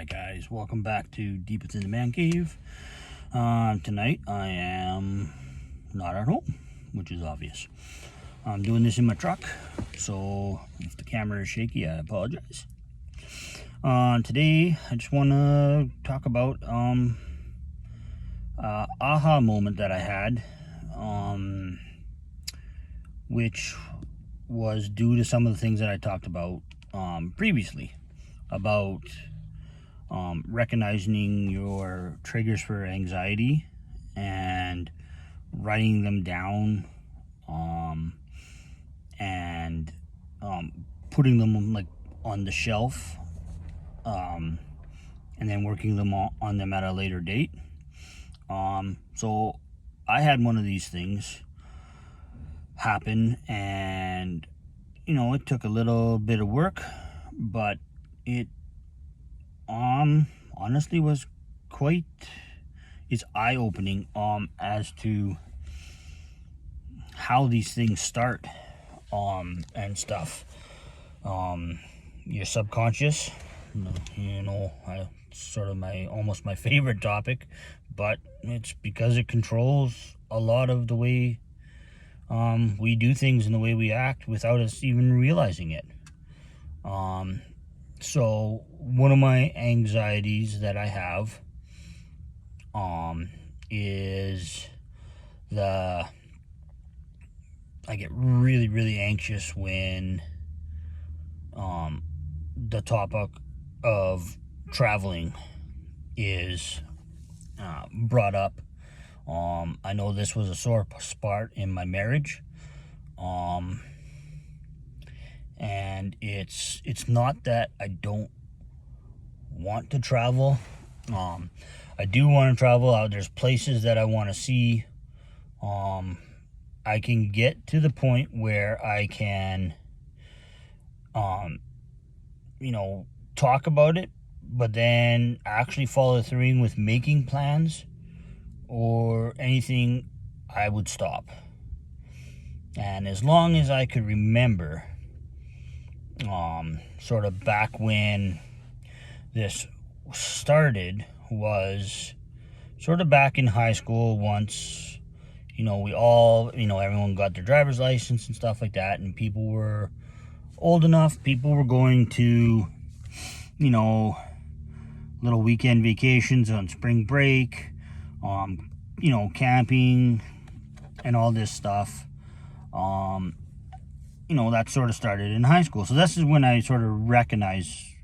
Alright guys, welcome back to Deep Within the Man Cave. Tonight I am not at home, which is obvious. I'm doing this in my truck, so if the camera is shaky, I apologize. Today I just want to talk about aha moment that I had, which was due to some of the things that I talked about previously about recognizing your triggers for anxiety and writing them down, and putting them like on the shelf, and then working them on them at a later date. So I had one of these things happen, and it took a little bit of work, but it honestly was it's eye-opening as to how these things start and stuff. Your subconscious, sort of almost my favorite topic, but it's because it controls a lot of the way we do things and the way we act without us even realizing it. So one of my anxieties that I have is I get really, really anxious when the topic of traveling is brought up. I know this was a sore spot in my marriage. And it's not that I don't want to travel. I do want to travel. There's places that I want to see. I can get to the point where I can, talk about it, but then actually follow through with making plans or anything, I would stop. And as long as I could remember, sort of back when this started was sort of back in high school once, everyone got their driver's license and stuff like that, and people were old enough, people were going to, little weekend vacations on spring break, camping and all this stuff. That sort of started in high school. So this is when I sort of recognized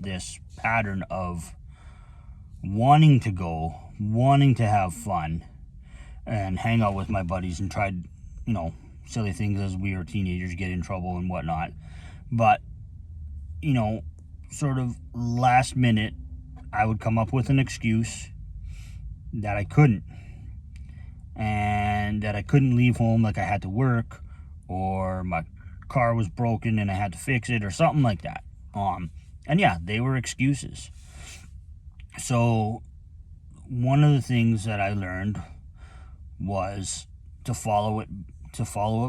this pattern of wanting to go, wanting to have fun, and hang out with my buddies and try, silly things as we were teenagers, get in trouble and whatnot. But, sort of last minute, I would come up with an excuse that I couldn't. And that I couldn't leave home, like I had to work, or my car was broken and I had to fix it, or something like that. And yeah, they were excuses. So one of the things that I learned was to follow it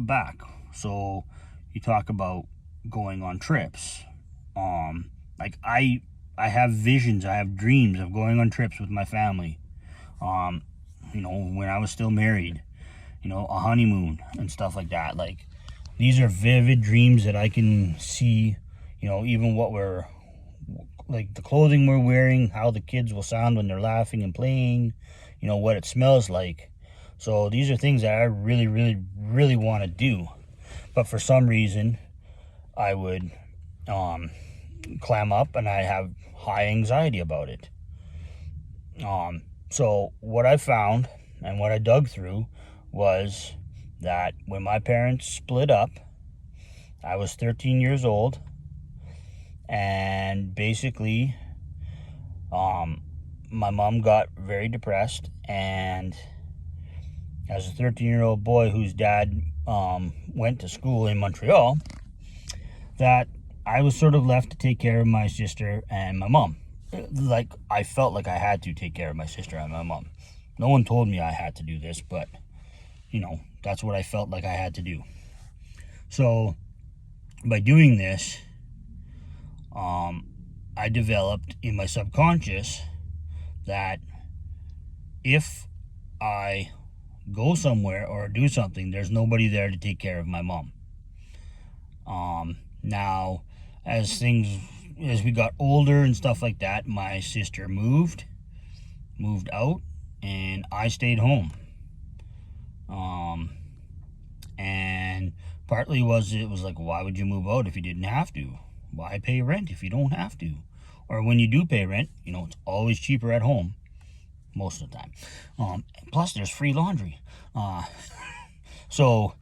back. So you talk about going on trips. Like I have visions, I have dreams of going on trips with my family. When I was still married, a honeymoon and stuff like that. Like, these are vivid dreams that I can see, even what like the clothing we're wearing, how the kids will sound when they're laughing and playing, what it smells like. So these are things that I really, really, really want to do. But for some reason, I would clam up and I have high anxiety about it. So what I found and what I dug through was that when my parents split up, I was 13 years old, and basically my mom got very depressed, and as a 13-year-old boy whose dad went to school in Montreal, that I was sort of left to take care of my sister and my mom. Like, I felt like I had to take care of my sister and my mom. No one told me I had to do this, but that's what I felt like I had to do. So by doing this, I developed in my subconscious that if I go somewhere or do something, there's nobody there to take care of my mom. Now, as we got older and stuff like that, my sister moved out, and I stayed home. And partly it was like, why would you move out if you didn't have to? Why pay rent if you don't have to? Or when you do pay rent, it's always cheaper at home most of the time. Plus there's free laundry. So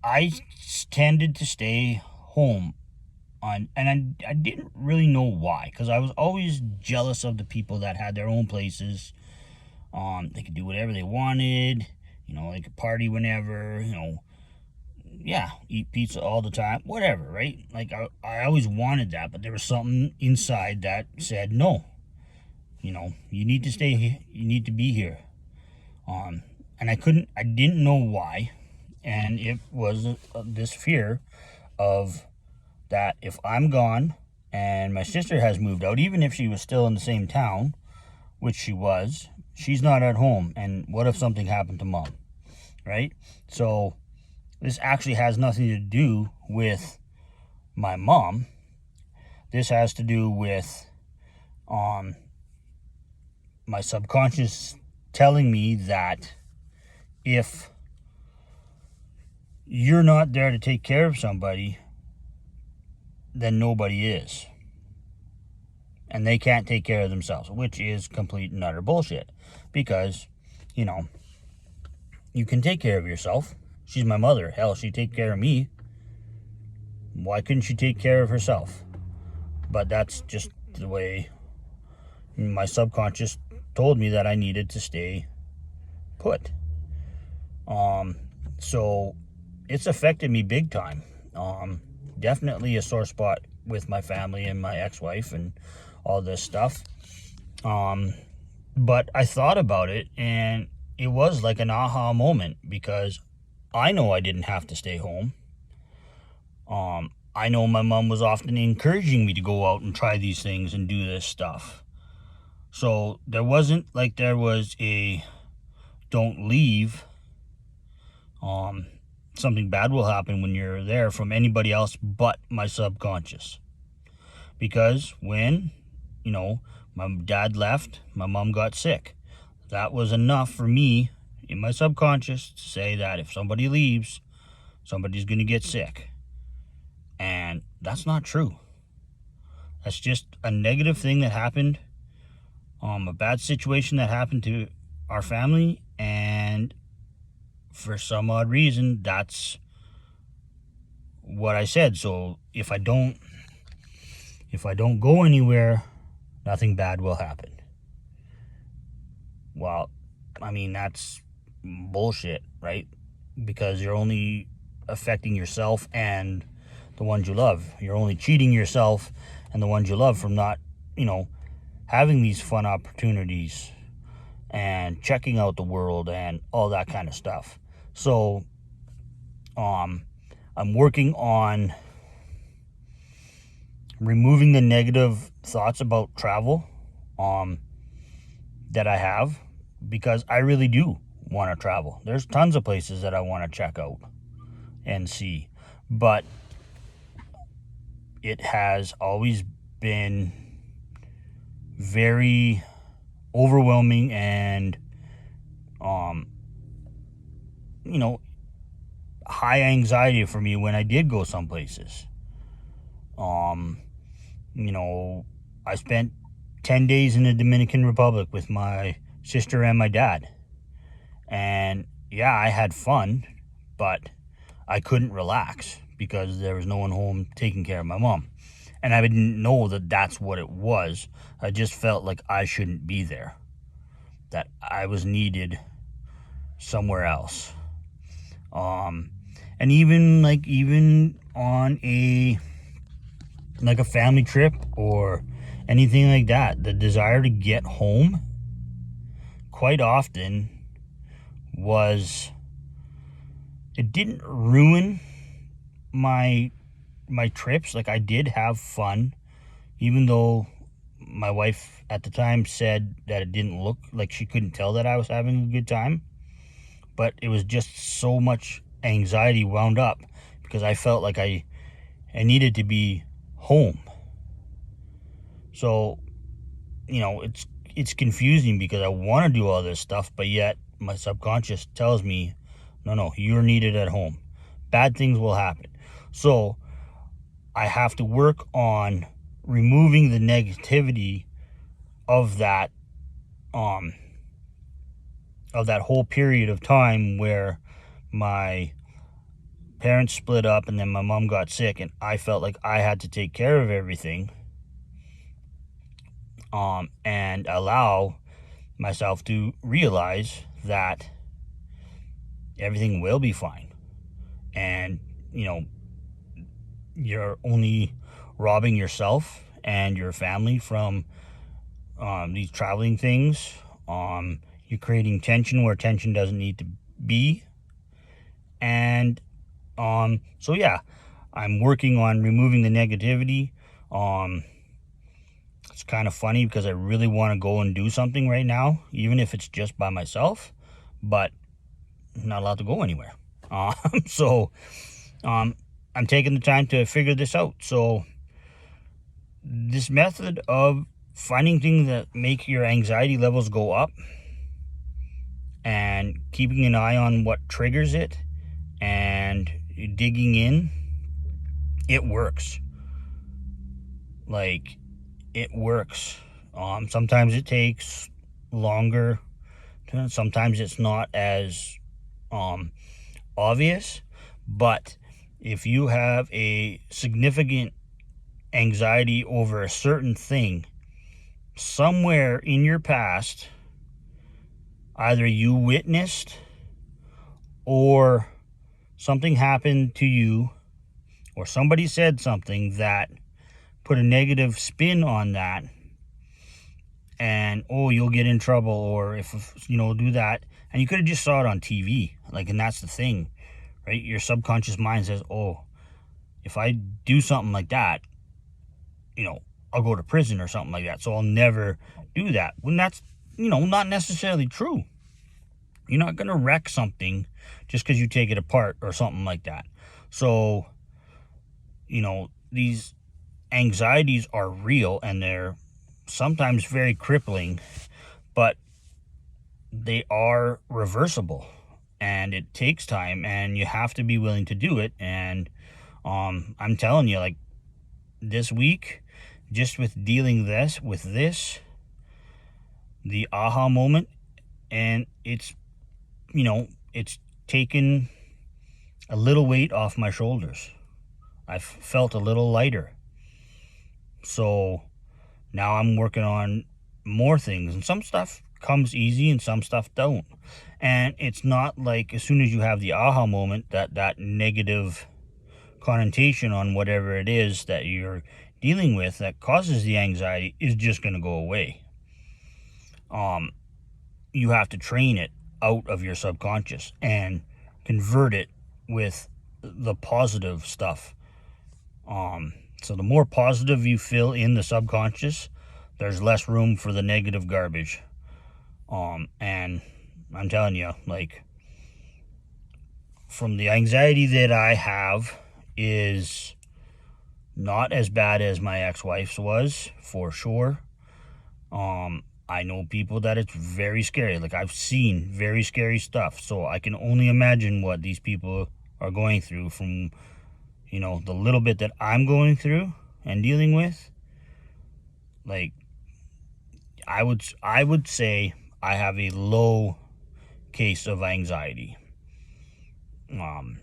I tended to stay home and I didn't really know why, because I was always jealous of the people that had their own places. They could do whatever they wanted, they could party whenever, yeah, eat pizza all the time, whatever, right? Like I always wanted that, but there was something inside that said no. You need to stay here, you need to be here. And I didn't know why, and it was this fear of that if I'm gone and my sister has moved out, even if she was still in the same town, which she was, she's not at home, and what if something happened to mom, right? So this actually has nothing to do with my mom. This has to do with my subconscious telling me that if you're not there to take care of somebody, then nobody is. And they can't take care of themselves, which is complete and utter bullshit. Because, you can take care of yourself. She's my mother. Hell, she'd take care of me. Why couldn't she take care of herself? But that's just the way my subconscious told me that I needed to stay put. So it's affected me big time. Definitely a sore spot with my family and my ex-wife and all this stuff. But I thought about it, and it was like an aha moment, because I know I didn't have to stay home. I know my mom was often encouraging me to go out and try these things and do this stuff. So there wasn't like there was a don't leave. Something bad will happen when you're there from anybody else but my subconscious. Because when, my dad left, my mom got sick. That was enough for me in my subconscious to say that if somebody leaves, somebody's going to get sick. And that's not true. That's just a negative thing that happened, a bad situation that happened to our family, and for some odd reason, that's what I said. So if I don't go anywhere, nothing bad will happen. Well, I mean, that's bullshit, right? Because you're only affecting yourself and the ones you love. You're only cheating yourself and the ones you love from not, having these fun opportunities and checking out the world and all that kind of stuff. So, I'm working on removing the negative thoughts about travel that I have, because I really do want to travel. There's tons of places that I want to check out and see, but it has always been very overwhelming and high anxiety for me when I did go some places. I spent 10 days in the Dominican Republic with my sister and my dad. And yeah, I had fun, but I couldn't relax because there was no one home taking care of my mom. And I didn't know that that's what it was. I just felt like I shouldn't be there, that I was needed somewhere else. And even on a family trip or anything like that, the desire to get home quite often it didn't ruin my my trips, like I did have fun, even though my wife at the time said that it didn't look like, she couldn't tell that I was having a good time. But it was just so much anxiety wound up because I felt like I needed to be home. So, it's confusing because I want to do all this stuff, but yet my subconscious tells me, no, you're needed at home. Bad things will happen. So I have to work on removing the negativity of that whole period of time where my parents split up and then my mom got sick and I felt like I had to take care of everything, and allow myself to realize that everything will be fine. And you're only robbing yourself and your family from these traveling things. You're creating tension where tension doesn't need to be. And so yeah, I'm working on removing the negativity. It's kind of funny because I really want to go and do something right now, even if it's just by myself, but I'm not allowed to go anywhere. So I'm taking the time to figure this out. So this method of finding things that make your anxiety levels go up and keeping an eye on what triggers it and digging in, it works. Like, it works. Sometimes it takes longer. Sometimes it's not as obvious. But if you have a significant anxiety over a certain thing, somewhere in your past, either you witnessed or something happened to you or somebody said something that put a negative spin on that, and you'll get in trouble, or if do that, and you could have just saw it on TV, and that's the thing, right? Your subconscious mind says, if I do something like that, I'll go to prison or something like that, so I'll never do that. When that's not necessarily true. You're not going to wreck something just because you take it apart or something like that. So these anxieties are real and they're sometimes very crippling, but they are reversible, and it takes time, and you have to be willing to do it. And I'm telling you, this week, just with dealing with this, the aha moment, and it's taken a little weight off my shoulders. I've felt a little lighter. So now I'm working on more things, and some stuff comes easy and some stuff don't. And it's not like as soon as you have the aha moment that negative connotation on whatever it is that you're dealing with that causes the anxiety is just going to go away. You have to train it out of your subconscious and convert it with the positive stuff. So the more positive you fill in the subconscious, there's less room for the negative garbage. And I'm telling you, from the anxiety that I have is not as bad as my ex-wife's was, for sure. I know people that it's very scary. I've seen very scary stuff, so I can only imagine what these people are going through from the little bit that I'm going through and dealing with. I would say I have a low case of anxiety. And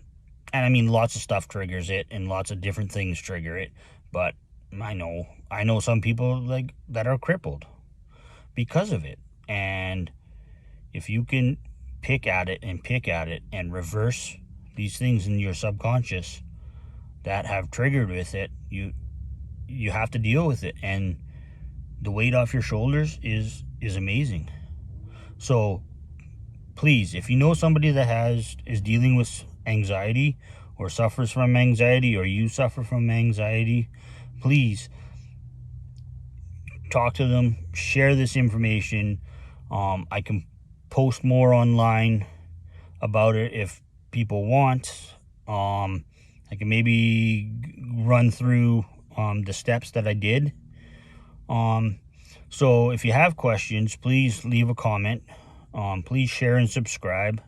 I mean, lots of stuff triggers it and lots of different things trigger it, but I know some people that are crippled because of it. And if you can pick at it and reverse these things in your subconscious that have triggered with it, you have to deal with it, and the weight off your shoulders is amazing. So please, if you know somebody that is dealing with anxiety or suffers from anxiety, or you suffer from anxiety, please talk to them, share this information. I can post more online about it if people want. I can maybe run through the steps that I did. So if you have questions, please leave a comment. Please share and subscribe.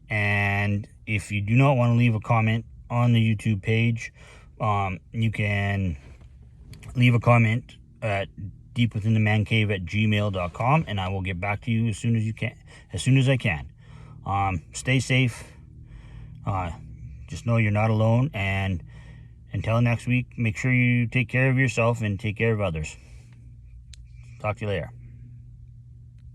And if you do not want to leave a comment on the YouTube page, you can leave a comment at deepwithinthemancave@gmail.com, and I will get back to you as soon as I can. Stay safe. Just know you're not alone, and until next week, make sure you take care of yourself and take care of others. Talk to you later.